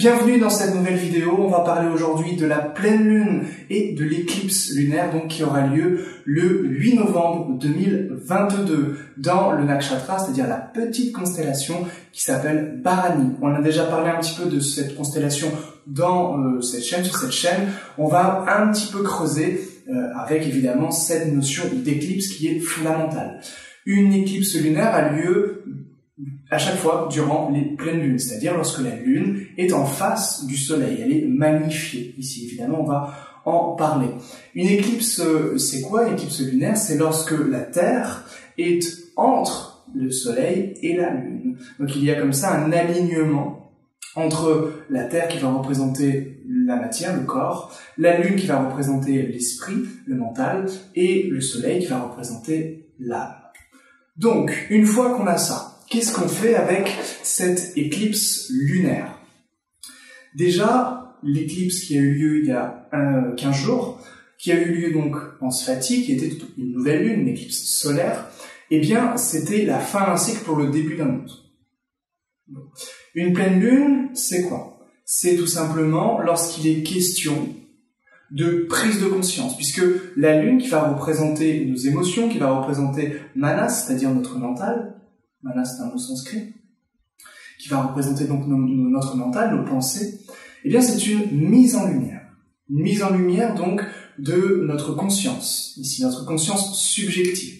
Bienvenue dans cette nouvelle vidéo. On va parler aujourd'hui de la pleine lune et de l'éclipse lunaire donc qui aura lieu le 8 novembre 2022 dans le nakshatra, c'est-à-dire la petite constellation qui s'appelle Bharani. On a déjà parlé un petit peu de cette constellation dans cette chaîne, sur cette chaîne. On va un petit peu creuser avec évidemment cette notion d'éclipse qui est fondamentale. Une éclipse lunaire a lieu à chaque fois durant les pleines lunes, c'est-à-dire lorsque la lune est en face du soleil, elle est magnifiée. Ici, évidemment, on va en parler. Une éclipse, c'est quoi une éclipse lunaire? C'est lorsque la Terre est entre le soleil et la lune. Donc il y a comme ça un alignement entre la Terre qui va représenter la matière, le corps, la lune qui va représenter l'esprit, le mental, et le soleil qui va représenter l'âme. Donc, une fois qu'on a ça, qu'est-ce qu'on fait avec cette éclipse lunaire? Déjà, l'éclipse qui a eu lieu il y a 15 jours, qui a eu lieu donc en Sphati, qui était une nouvelle lune, une éclipse solaire, eh bien, c'était la fin d'un cycle pour le début d'un autre. Une pleine lune, c'est quoi? C'est tout simplement lorsqu'il est question de prise de conscience, puisque la lune qui va représenter nos émotions, qui va représenter Manas, c'est-à-dire notre mental, Manas c'est un mot sanskrit, qui va représenter donc notre mental, nos pensées, eh bien c'est une mise en lumière. Une mise en lumière donc de notre conscience, ici notre conscience subjective,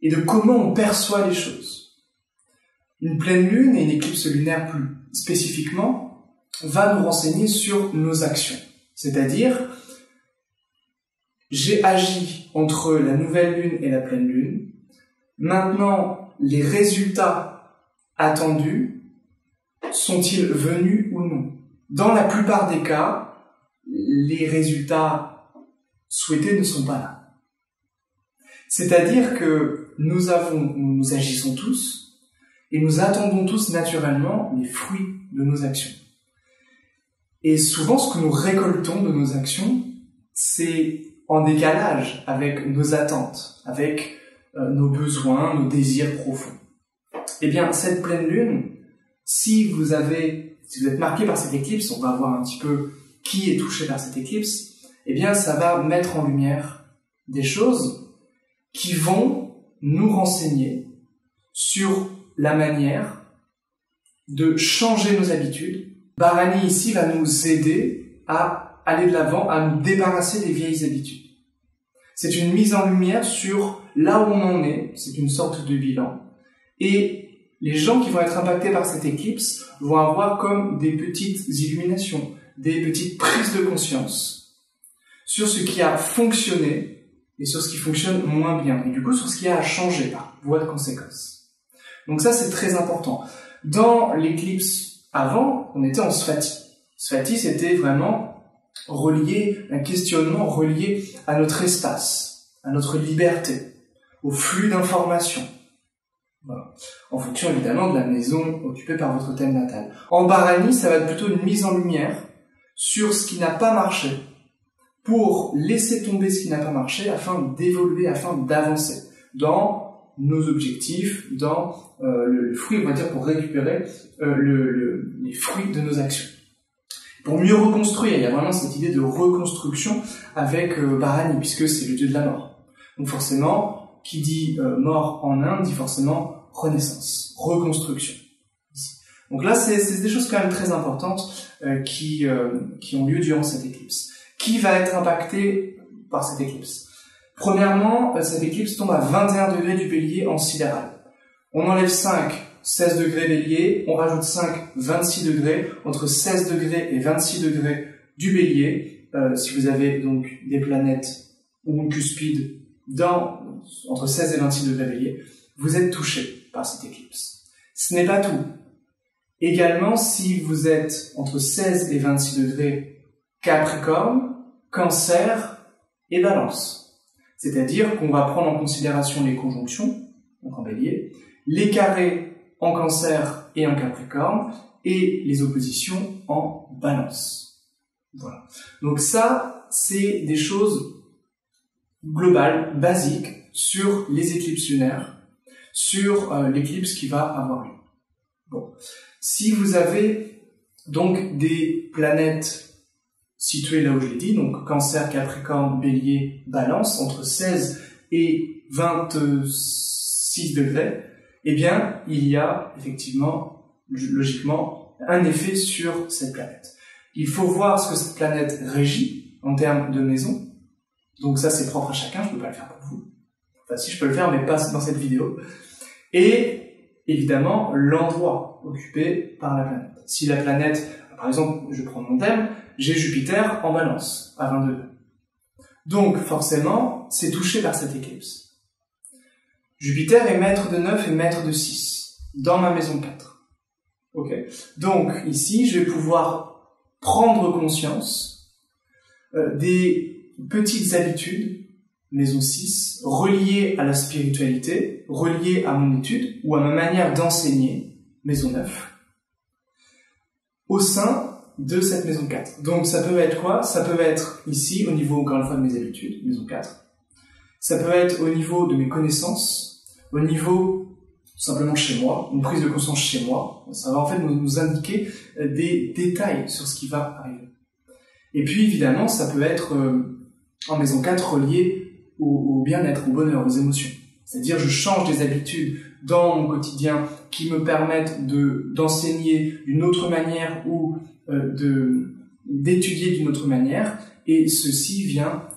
et de comment on perçoit les choses. Une pleine lune et une éclipse lunaire plus spécifiquement va nous renseigner sur nos actions. C'est-à-dire, j'ai agi entre la nouvelle lune et la pleine lune. Maintenant, les résultats attendus sont-ils venus ou non? Dans la plupart des cas, les résultats souhaités ne sont pas là. C'est-à-dire que nous agissons tous et nous attendons tous naturellement les fruits de nos actions. Et souvent, ce que nous récoltons de nos actions, c'est en décalage avec nos attentes, avec nos besoins, nos désirs profonds. Eh bien, cette pleine lune, si vous êtes marqué par cette éclipse, on va voir un petit peu qui est touché par cette éclipse, eh bien, ça va mettre en lumière des choses qui vont nous renseigner sur la manière de changer nos habitudes. Bharani ici va nous aider à aller de l'avant, à nous débarrasser des vieilles habitudes. C'est une mise en lumière sur là où on en est, c'est une sorte de bilan. Et les gens qui vont être impactés par cette éclipse vont avoir comme des petites illuminations, des petites prises de conscience sur ce qui a fonctionné et sur ce qui fonctionne moins bien. Et du coup, sur ce qui a à changer par voie de conséquence. Donc ça, c'est très important. Dans l'éclipse avant, on était en Sphati. Sphati, c'était vraiment un questionnement relié à notre espace, à notre liberté, au flux d'informations. Voilà. En fonction évidemment de la maison occupée par votre thème natal. En Bharani, ça va être plutôt une mise en lumière sur ce qui n'a pas marché, pour laisser tomber ce qui n'a pas marché afin d'évoluer, afin d'avancer dans nos objectifs, dans le fruit, on va dire, pour récupérer les fruits de nos actions. Pour mieux reconstruire, il y a vraiment cette idée de reconstruction avec Bharani, puisque c'est le dieu de la mort. Donc forcément, qui dit mort en Inde, dit forcément renaissance, reconstruction. Donc là, c'est des choses quand même très importantes qui ont lieu durant cette éclipse. Qui va être impacté par cette éclipse? Premièrement, cette éclipse tombe à 21 degrés du bélier en sidéral. On enlève 5, 16 degrés bélier, on rajoute 5, 26 degrés, entre 16 degrés et 26 degrés du bélier. Si vous avez donc des planètes ou une cuspide entre 16 et 26 degrés bélier, vous êtes touché par cette éclipse. Ce n'est pas tout. Également, si vous êtes entre 16 et 26 degrés Capricorne, Cancer et Balance. C'est-à-dire qu'on va prendre en considération les conjonctions, donc en bélier, les carrés en Cancer et en Capricorne, et les oppositions en Balance. Voilà. Donc ça, c'est des choses globales, basiques, sur les éclipses lunaires, sur l'éclipse qui va avoir lieu. Bon. Si vous avez Donc des planètes situées là où je l'ai dit, donc Cancer, Capricorne, Bélier, Balance, entre 16 et 26 degrés, eh bien, il y a effectivement, logiquement, un effet sur cette planète. Il faut voir ce que cette planète régit en termes de maison. Donc ça, c'est propre à chacun, je ne peux pas le faire pour vous. Enfin, si je peux le faire, mais pas dans cette vidéo. Et évidemment, l'endroit occupé par la planète. Si la planète, par exemple, je prends mon thème, j'ai Jupiter en Balance, à 22 degrés. Donc, forcément, c'est touché par cette éclipse. Jupiter est maître de 9 et maître de 6, dans ma maison 4. Ok. Donc, ici, je vais pouvoir prendre conscience des petites habitudes, maison 6, reliées à la spiritualité, reliées à mon étude, ou à ma manière d'enseigner, maison 9, au sein de cette maison 4. Donc ça peut être quoi? Ça peut être ici, au niveau, encore une fois, de mes habitudes, maison 4. Ça peut être au niveau de mes connaissances, au niveau, tout simplement, chez moi, une prise de conscience chez moi. Ça va en fait nous indiquer des détails sur ce qui va arriver. Et puis, évidemment, ça peut être, en maison 4, relié au bien-être, au bonheur, aux émotions. C'est-à-dire, je change des habitudes dans mon quotidien qui me permettent d'enseigner d'une autre manière ou d'étudier d'une autre manière, et ceci vient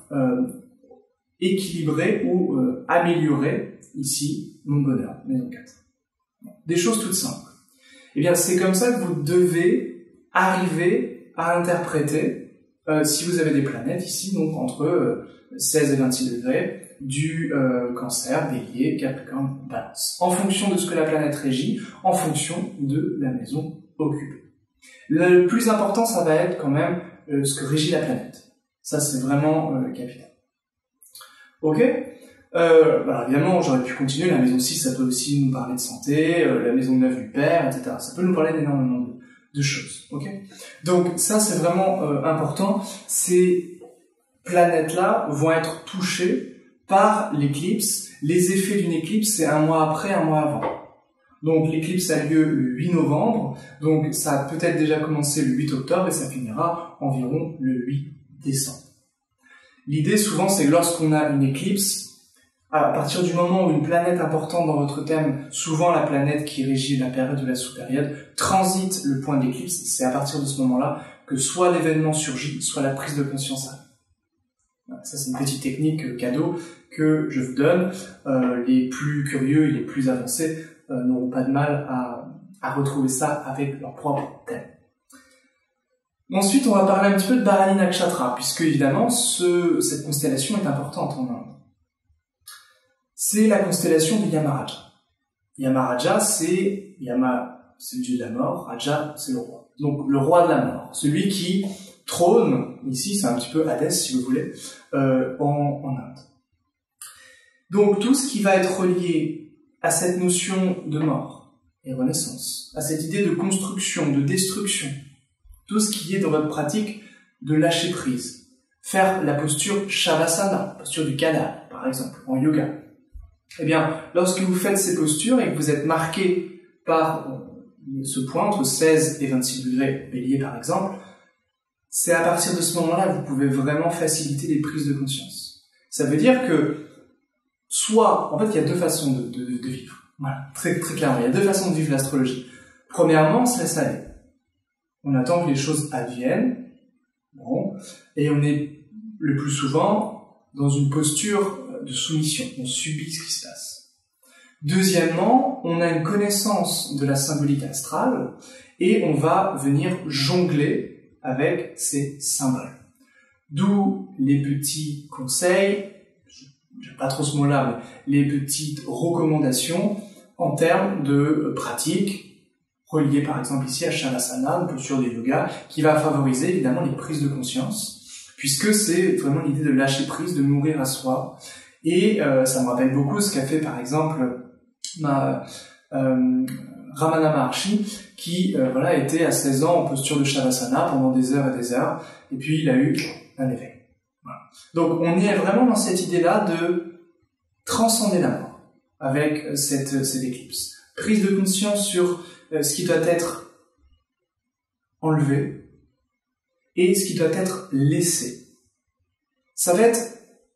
équilibrer ou améliorer ici mon bonheur, maison 4. Des choses toutes simples. Eh bien, c'est comme ça que vous devez arriver à interpréter, si vous avez des planètes ici, donc entre 16 et 26 degrés, du Cancer, Bélier, Capricorne, Balance, en fonction de ce que la planète régit, en fonction de la maison occupée. Le plus important, ça va être quand même ce que régit la planète. Ça, c'est vraiment capital. Ok. Alors évidemment, j'aurais pu continuer. La maison 6, ça peut aussi nous parler de santé, la maison 9 du père, etc. Ça peut nous parler d'énormément de choses. Ok. Donc ça, c'est vraiment important. Ces planètes-là vont être touchées par l'éclipse. Les effets d'une éclipse, c'est un mois après, un mois avant. Donc l'éclipse a lieu le 8 novembre, donc ça a peut-être déjà commencé le 8 octobre et ça finira environ le 8 décembre. L'idée souvent c'est que lorsqu'on a une éclipse, à partir du moment où une planète importante dans votre thème, souvent la planète qui régit la période ou la sous-période, transite le point d'éclipse, c'est à partir de ce moment-là que soit l'événement surgit, soit la prise de conscience arrive. Voilà, ça c'est une petite technique cadeau que je vous donne. Les plus curieux et les plus avancés n'auront pas de mal à retrouver ça avec leur propre thème. Ensuite, on va parler un petit peu de Bharani Nakshatra, puisque évidemment, cette constellation est importante en Inde. C'est la constellation de Yamaraja. Yamaraja, Yama, c'est le dieu de la mort, Raja, c'est le roi. Donc, le roi de la mort, celui qui trône, ici, c'est un petit peu Hadès, si vous voulez, en Inde. Donc, tout ce qui va être relié à cette notion de mort et renaissance, à cette idée de construction, de destruction, tout ce qui est dans votre pratique de lâcher prise, faire la posture Shavasana, posture du cadavre, par exemple, en yoga. Eh bien, lorsque vous faites ces postures et que vous êtes marqué par ce point entre 16 et 26 degrés, Bélier par exemple, c'est à partir de ce moment-là que vous pouvez vraiment faciliter les prises de conscience. Ça veut dire que soit, en fait, il y a deux façons de vivre. Voilà, très, très clairement. Il y a deux façons de vivre l'astrologie. Premièrement, on se laisse aller. On attend que les choses adviennent. Bon. Et on est, le plus souvent, dans une posture de soumission. On subit ce qui se passe. Deuxièmement, on a une connaissance de la symbolique astrale et on va venir jongler avec ces symboles. D'où les petits conseils, j'aime pas trop ce mot-là, mais les petites recommandations en termes de pratique, reliées par exemple ici à Shavasana, une posture de yoga, qui va favoriser évidemment les prises de conscience, puisque c'est vraiment l'idée de lâcher prise, de mourir à soi. Et ça me rappelle beaucoup ce qu'a fait par exemple Ramana Maharshi, qui était à 16 ans en posture de Shavasana pendant des heures et des heures, et puis il a eu un éveil. Voilà. Donc on est vraiment dans cette idée-là de transcender la mort avec cette éclipse. Prise de conscience sur ce qui doit être enlevé et ce qui doit être laissé. Ça va être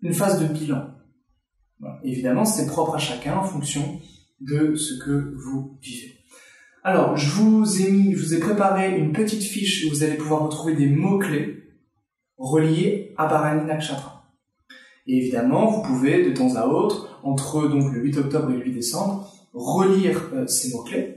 une phase de bilan. Voilà. Évidemment, c'est propre à chacun en fonction de ce que vous vivez. Alors, je vous ai préparé une petite fiche où vous allez pouvoir retrouver des mots-clés reliés à Bharani Nakshatra. Et évidemment, vous pouvez de temps à autre, entre donc le 8 octobre et le 8 décembre, relire ces mots-clés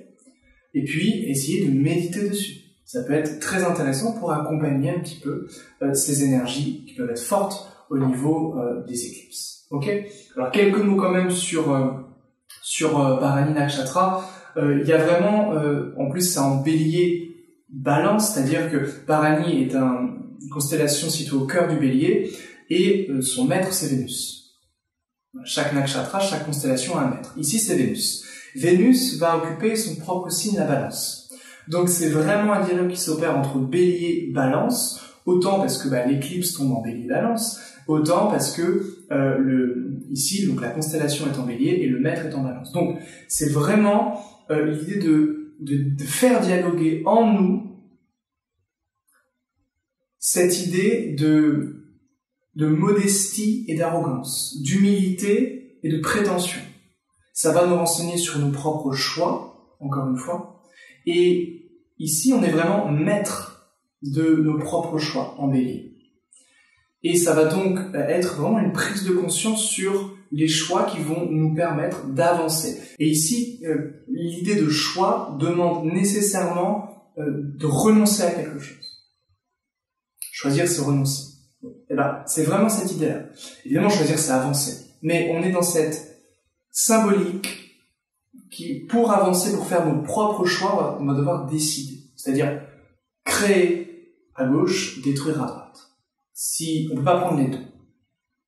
et puis essayer de méditer dessus. Ça peut être très intéressant pour accompagner un petit peu ces énergies qui peuvent être fortes au niveau des éclipses. Ok ? Alors quelques mots quand même sur Bharani Nakshatra. Il y a vraiment, en plus c'est en bélier balance, c'est-à-dire que Bharani est une constellation située au cœur du bélier et son maître c'est Vénus. Chaque nakshatra, chaque constellation a un maître. Ici c'est Vénus. Vénus va occuper son propre signe, la balance. Donc c'est vraiment un dialogue qui s'opère entre bélier et balance, autant parce que l'éclipse tombe en bélier balance, autant parce que ici donc la constellation est en bélier et le maître est en balance. Donc c'est vraiment l'idée de faire dialoguer en nous cette idée de modestie et d'arrogance, d'humilité et de prétention. Ça va nous renseigner sur nos propres choix, encore une fois, et ici on est vraiment maître de nos propres choix en bélier. Et ça va donc être vraiment une prise de conscience sur les choix qui vont nous permettre d'avancer. Et ici, l'idée de choix demande nécessairement de renoncer à quelque chose. Choisir, c'est renoncer. Et c'est vraiment cette idée-là. Évidemment, choisir, c'est avancer. Mais on est dans cette symbolique qui, pour avancer, pour faire nos propres choix, on va devoir décider. C'est-à-dire créer à gauche, détruire à droite. Si on ne peut pas prendre les deux.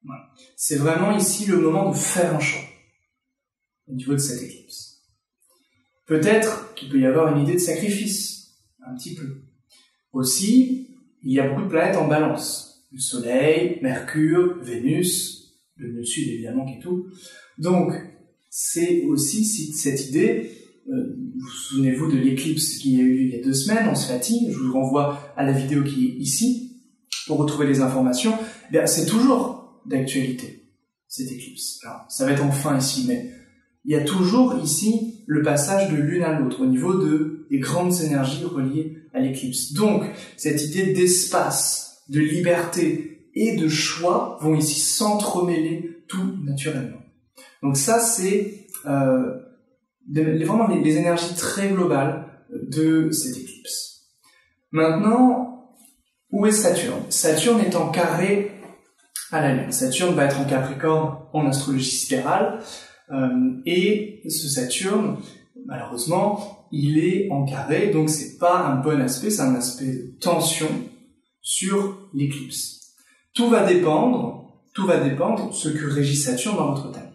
Voilà. C'est vraiment ici le moment de faire un choix au niveau de cette éclipse. Peut-être qu'il peut y avoir une idée de sacrifice, un petit peu. Aussi, il y a beaucoup de planètes en balance. Le Soleil, Mercure, Vénus, le nœud sud évidemment qui est tout. Donc, c'est aussi cette idée, vous souvenez-vous de l'éclipse qu'il y a eu il y a 2 semaines en Swati, je vous renvoie à la vidéo qui est ici, pour retrouver les informations, c'est toujours d'actualité, cette éclipse. Alors, ça va être en fin ici, mais il y a toujours ici le passage de l'une à l'autre, au niveau des grandes énergies reliées à l'éclipse. Donc, cette idée d'espace, de liberté et de choix vont ici s'entremêler tout naturellement. Donc ça, c'est vraiment les énergies très globales de cette éclipse. Maintenant, où est Saturne ? Saturne est en carré à la Lune. Saturne va être en Capricorne en astrologie sidérale, et ce Saturne, malheureusement, il est en carré, donc c'est pas un bon aspect, c'est un aspect de tension sur l'éclipse. Tout va dépendre de ce que régit Saturne dans votre thème.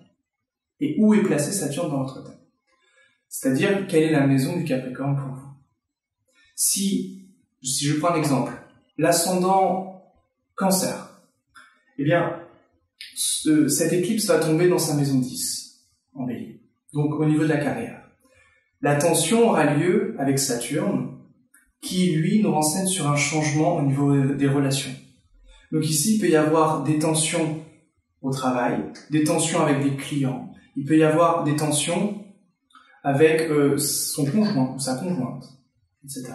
Et où est placé Saturne dans votre thème. C'est-à-dire, quelle est la maison du Capricorne pour vous. Si je prends un exemple, l'ascendant Cancer, eh bien, cette éclipse va tomber dans sa maison 10, en bélier, donc au niveau de la carrière. La tension aura lieu avec Saturne, qui, lui, nous renseigne sur un changement au niveau des relations. Donc ici, il peut y avoir des tensions au travail, des tensions avec des clients, il peut y avoir des tensions avec son conjoint ou sa conjointe, etc.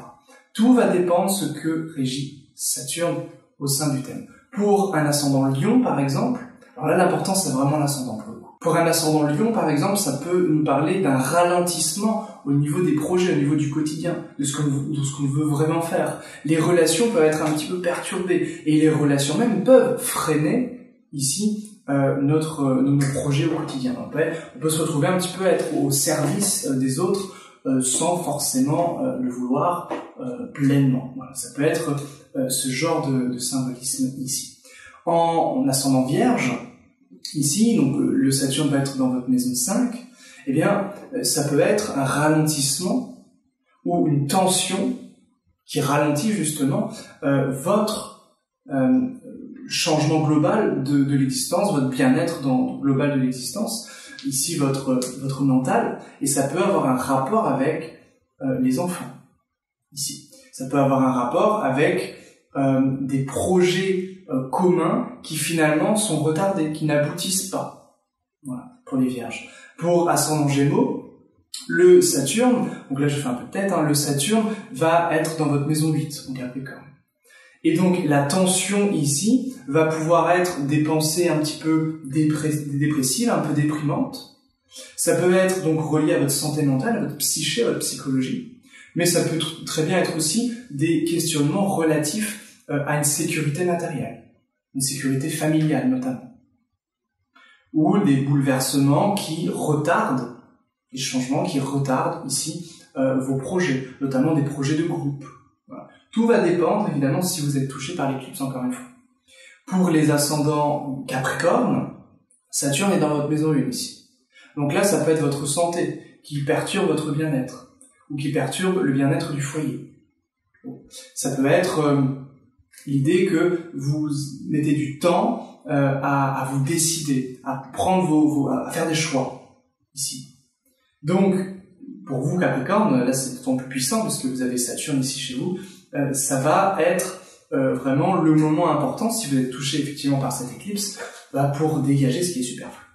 Tout va dépendre de ce que régit Saturne au sein du thème. Pour un ascendant Lion, par exemple, alors là, l'important, c'est vraiment l'ascendant pour le coup. Pour un ascendant Lion, par exemple, ça peut nous parler d'un ralentissement au niveau des projets, au niveau du quotidien, de ce qu'on veut vraiment faire. Les relations peuvent être un petit peu perturbées, et les relations même peuvent freiner, ici, nos projets au quotidien. On peut se retrouver un petit peu à être au service des autres, sans forcément le vouloir pleinement. Voilà, ça peut être ce genre de symbolisme ici. En ascendant Vierge, ici, donc le Saturne va être dans votre maison 5, eh bien, ça peut être un ralentissement ou une tension qui ralentit justement votre changement global de l'existence, votre bien-être global de l'existence, ici votre mental, et ça peut avoir un rapport avec les enfants, ici. Ça peut avoir un rapport avec des projets communs qui finalement sont retardés, qui n'aboutissent pas. Voilà, pour les Vierges. Pour ascendant Gémeaux, le Saturne, donc là je fais un peu de tête, le Saturne va être dans votre maison 8, en Capricorne. Et donc la tension ici va pouvoir être des pensées un petit peu dépressives, un peu déprimantes. Ça peut être donc relié à votre santé mentale, à votre psyché, à votre psychologie. Mais ça peut très bien être aussi des questionnements relatifs à une sécurité matérielle, une sécurité familiale notamment. Ou des bouleversements qui retardent, des changements qui retardent ici vos projets, notamment des projets de groupe. Voilà. Tout va dépendre évidemment si vous êtes touché par l'éclipse encore une fois. Pour les ascendants Capricorne, Saturne est dans votre maison 1 ici. Donc là, ça peut être votre santé qui perturbe votre bien-être ou qui perturbe le bien-être du foyer. Ça peut être l'idée que vous mettez du temps à vous décider, à prendre à faire des choix ici. Donc, pour vous Capricorne, là c'est d'autant plus puissant parce que vous avez Saturne ici chez vous, ça va être vraiment le moment important si vous êtes touché effectivement par cette éclipse pour dégager ce qui est superflu.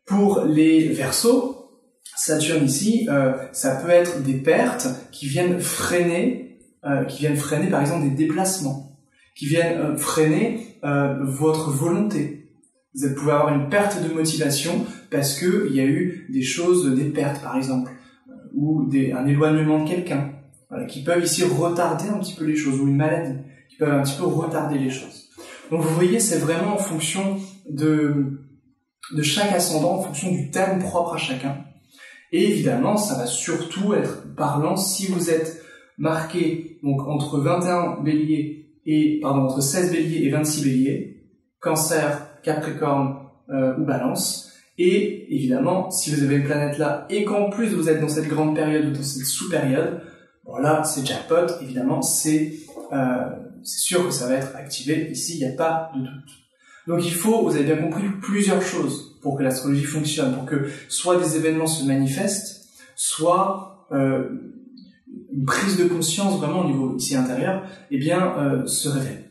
Pour les Verseaux, Saturne ici, ça peut être des pertes qui viennent freiner par exemple des déplacements, qui viennent freiner votre volonté. Vous pouvez avoir une perte de motivation parce que il y a eu des pertes par exemple, ou un éloignement de quelqu'un, voilà, qui peuvent ici retarder un petit peu les choses, ou une maladie, qui peuvent un petit peu retarder les choses. Donc vous voyez, c'est vraiment en fonction de chaque ascendant, en fonction du thème propre à chacun. Et évidemment, ça va surtout être parlant si vous êtes marqué donc entre 16 béliers et 26 béliers, Cancer, Capricorne ou Balance. Et évidemment, si vous avez une planète là et qu'en plus vous êtes dans cette grande période ou dans cette sous-période, bon là c'est jackpot, évidemment, c'est sûr que ça va être activé. Ici, il n'y a pas de doute. Donc il faut, vous avez bien compris, plusieurs choses pour que l'astrologie fonctionne, pour que soit des événements se manifestent, soit une prise de conscience vraiment au niveau ici intérieur, se révèle.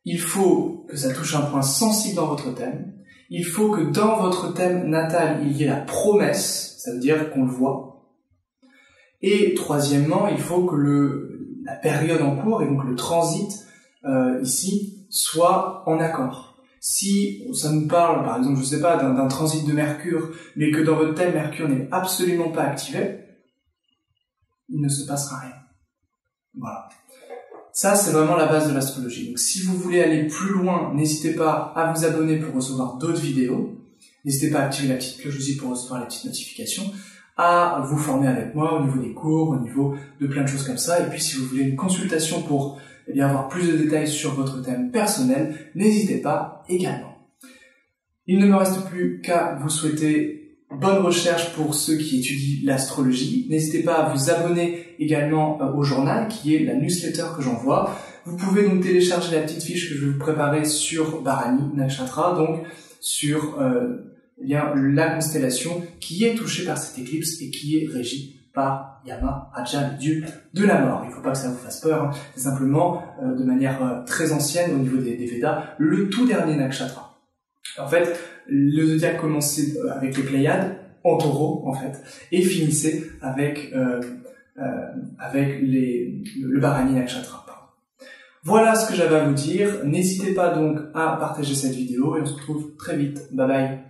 Il faut que ça touche un point sensible dans votre thème. Il faut que dans votre thème natal, il y ait la promesse, ça veut dire qu'on le voit. Et troisièmement, il faut que la période en cours, et donc le transit ici, soit en accord. Si ça nous parle, par exemple, je sais pas, d'un transit de Mercure, mais que dans votre thème, Mercure n'est absolument pas activé, il ne se passera rien. Voilà. Ça, c'est vraiment la base de l'astrologie. Donc, si vous voulez aller plus loin, n'hésitez pas à vous abonner pour recevoir d'autres vidéos. N'hésitez pas à activer la petite cloche aussi pour recevoir les petites notifications. À vous former avec moi au niveau des cours, au niveau de plein de choses comme ça. Et puis, si vous voulez une consultation pour avoir plus de détails sur votre thème personnel, n'hésitez pas également. Il ne me reste plus qu'à vous souhaiter bonne recherche pour ceux qui étudient l'astrologie. N'hésitez pas à vous abonner également au journal, qui est la newsletter que j'envoie. Vous pouvez donc télécharger la petite fiche que je vais vous préparer sur Bharani Nakshatra, donc sur la constellation qui est touchée par cette éclipse et qui est régie par Yama, Raja, le dieu de la mort. Il ne faut pas que ça vous fasse peur, c'est simplement de manière très ancienne au niveau des Védas, le tout dernier nakshatra. En fait, le zodiaque commençait avec les Pléiades, en taureau en fait, et finissait avec le Bharani Nakshatra. Voilà ce que j'avais à vous dire. N'hésitez pas donc à partager cette vidéo et on se retrouve très vite. Bye bye.